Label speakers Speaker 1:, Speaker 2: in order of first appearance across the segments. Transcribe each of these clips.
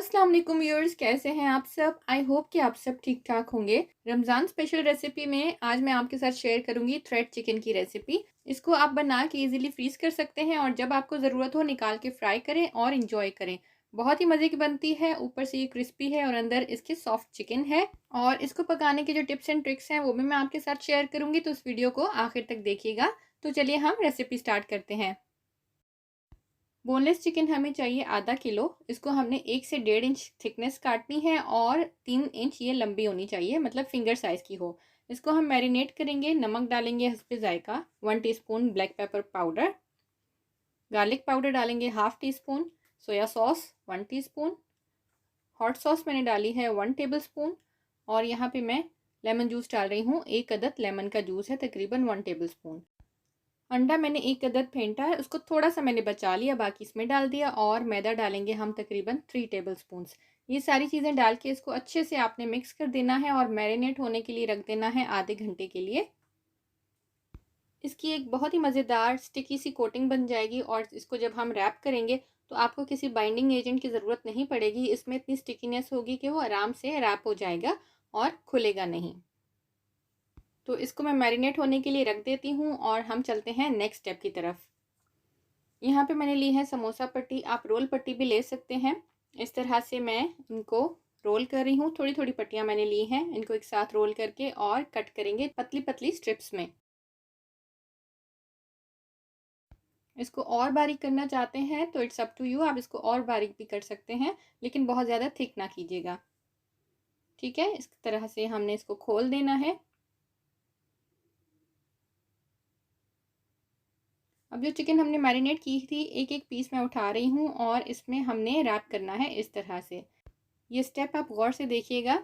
Speaker 1: अस्सलाम वालेकुम व्यूअर्स, कैसे हैं आप सब। आई होप कि आप सब ठीक ठाक होंगे। रमज़ान स्पेशल रेसिपी में आज मैं आपके साथ शेयर करूंगी थ्रेड चिकन की रेसिपी। इसको आप बना के इजीली फ्रीज कर सकते हैं और जब आपको ज़रूरत हो निकाल के फ्राई करें और इंजॉय करें। बहुत ही मज़े की बनती है, ऊपर से ये क्रिस्पी है और अंदर इसके सॉफ्ट चिकन है। और इसको पकाने के जो टिप्स एंड ट्रिक्स हैं वो भी मैं आपके साथ शेयर करूंगी, तो इस वीडियो को आखिर तक देखिएगा। तो चलिए हम रेसिपी स्टार्ट करते हैं। बोनलेस चिकन हमें चाहिए आधा किलो। इसको हमने 1 से 1.5 इंच थिकनेस काटनी है और 3 इंच ये लंबी होनी चाहिए, मतलब फिंगर साइज़ की हो। इसको हम मैरिनेट करेंगे। नमक डालेंगे हस्बे जायका, 1 teaspoon black pepper powder, garlic powder डालेंगे 1/2 teaspoon, soya sauce 1 teaspoon, hot sauce मैंने डाली है 1 टेबल स्पून। और यहाँ पे मैं लेमन जूस डाल रही हूँ। 1 अदद लेमन का जूस है, तकरीबन 1 टेबल स्पून। अंडा मैंने 1 अदद फेंटा है, उसको थोड़ा सा मैंने बचा लिया, बाकी इसमें डाल दिया। और मैदा डालेंगे हम तकरीबन 3 टेबल स्पून। ये सारी चीज़ें डाल के इसको अच्छे से आपने मिक्स कर देना है और मैरिनेट होने के लिए रख देना है आधे घंटे के लिए। इसकी एक बहुत ही मज़ेदार स्टिकी सी कोटिंग बन जाएगी और इसको जब हम रैप करेंगे तो आपको किसी बाइंडिंग एजेंट की ज़रूरत नहीं पड़ेगी। इसमें इतनी स्टिकीनेस होगी कि वो आराम से रैप हो जाएगा और खुलेगा नहीं। तो इसको मैं मैरिनेट होने के लिए रख देती हूँ और हम चलते हैं नेक्स्ट स्टेप की तरफ। यहाँ पे मैंने ली है समोसा पट्टी, आप रोल पट्टी भी ले सकते हैं। इस तरह से मैं इनको रोल कर रही हूँ। थोड़ी थोड़ी पट्टियाँ मैंने ली हैं, इनको एक साथ रोल करके और कट करेंगे पतली पतली स्ट्रिप्स में। इसको और बारीक करना चाहते हैं तो इट्स अप टू यू, आप इसको और बारीक भी कर सकते हैं, लेकिन बहुत ज़्यादा थिक ना कीजिएगा। ठीक है, इस तरह से हमने इसको खोल देना है। अब जो चिकन हमने मैरिनेट की थी, एक एक पीस मैं उठा रही हूँ और इसमें हमने रैप करना है इस तरह से। ये स्टेप आप गौर से देखिएगा।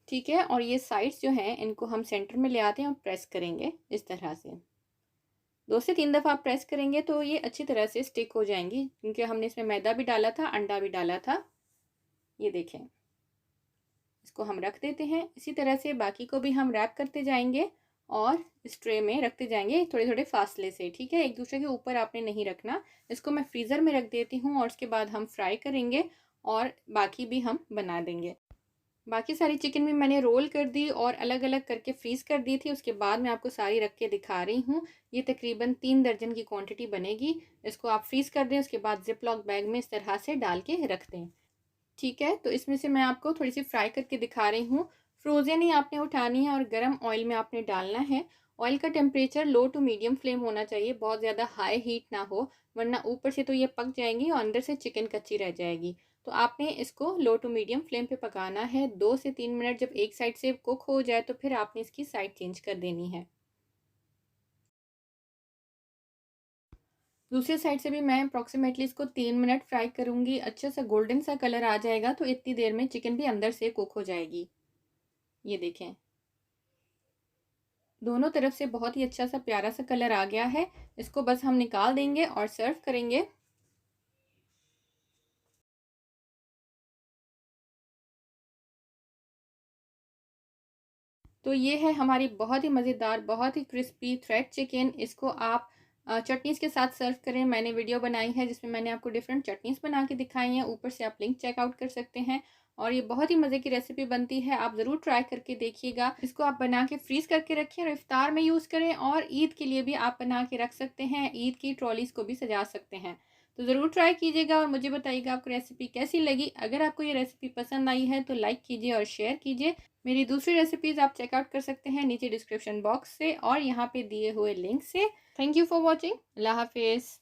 Speaker 1: ठीक है, और ये साइड्स जो हैं इनको हम सेंटर में ले आते हैं और प्रेस करेंगे इस तरह से। 2 से 3 दफ़ा आप प्रेस करेंगे तो ये अच्छी तरह से स्टिक हो जाएंगी, क्योंकि हमने इसमें मैदा भी डाला था, अंडा भी डाला था। ये देखें, इसको हम रख देते हैं। इसी तरह से बाकी को भी हम रैप करते जाएंगे और इस ट्रे में रखते जाएंगे थोड़े थोड़े फासले से। ठीक है, एक दूसरे के ऊपर आपने नहीं रखना। इसको मैं फ्रीज़र में रख देती हूँ और उसके बाद हम फ्राई करेंगे और बाकी भी हम बना देंगे। बाकी सारी चिकन भी मैंने रोल कर दी और अलग अलग करके फ्रीज़ कर दी थी। उसके बाद मैं आपको सारी रख के दिखा रही हूँ। ये तकरीबन 3 दर्जन की क्वांटिटी बनेगी। इसको आप फ्रीज़ कर दें, उसके बाद जिप लॉक बैग में इस तरह से डाल के रख दें। ठीक है, तो इसमें से मैं आपको थोड़ी सी फ्राई करके दिखा रही हूँ। फ्रोज़न ही आपने उठानी है और गर्म ऑयल में आपने डालना है। ऑयल का temperature low to medium flame होना चाहिए, बहुत ज़्यादा हाई हीट ना हो, वरना ऊपर से तो ये पक जाएंगी और अंदर से चिकन कच्ची रह जाएगी। तो आपने इसको लो टू मीडियम फ्लेम पे पकाना है। 2 से 3 मिनट जब एक साइड से कुक हो जाए तो फिर आपने इसकी साइड चेंज कर देनी है। दूसरी साइड से भी मैं अप्रॉक्सीमेटली इसको 3 मिनट फ्राई करूँगी। अच्छा सा गोल्डन सा कलर आ जाएगा तो इतनी देर में चिकन भी अंदर से कुक हो जाएगी। ये देखें, दोनों तरफ से बहुत ही अच्छा सा प्यारा सा कलर आ गया है। इसको बस हम निकाल देंगे और सर्व करेंगे। तो ये है हमारी बहुत ही मज़ेदार, बहुत ही क्रिस्पी थ्रेड चिकन। इसको आप चटनीज़ के साथ सर्व करें। मैंने वीडियो बनाई है जिसमें मैंने आपको डिफरेंट चटनीज़ बना के दिखाई हैं, ऊपर से आप लिंक चेकआउट कर सकते हैं। और ये बहुत ही मज़े की रेसिपी बनती है, आप ज़रूर ट्राई करके देखिएगा। इसको आप बना के फ्रीज़ करके रखें और इफ्तार में यूज़ करें, और ईद के लिए भी आप बना के रख सकते हैं। ईद की ट्रॉलीज़ को भी सजा सकते हैं। तो ज़रूर ट्राई कीजिएगा और मुझे बताइएगा आपको रेसिपी कैसी लगी। अगर आपको ये रेसिपी पसंद आई है तो लाइक कीजिए और शेयर कीजिए। मेरी दूसरी रेसिपीज़ आप चेकआउट कर सकते हैं नीचे डिस्क्रिप्शन बॉक्स से और यहाँ पे दिए हुए लिंक से। Thank you for watching. अल्लाह हाफिज़।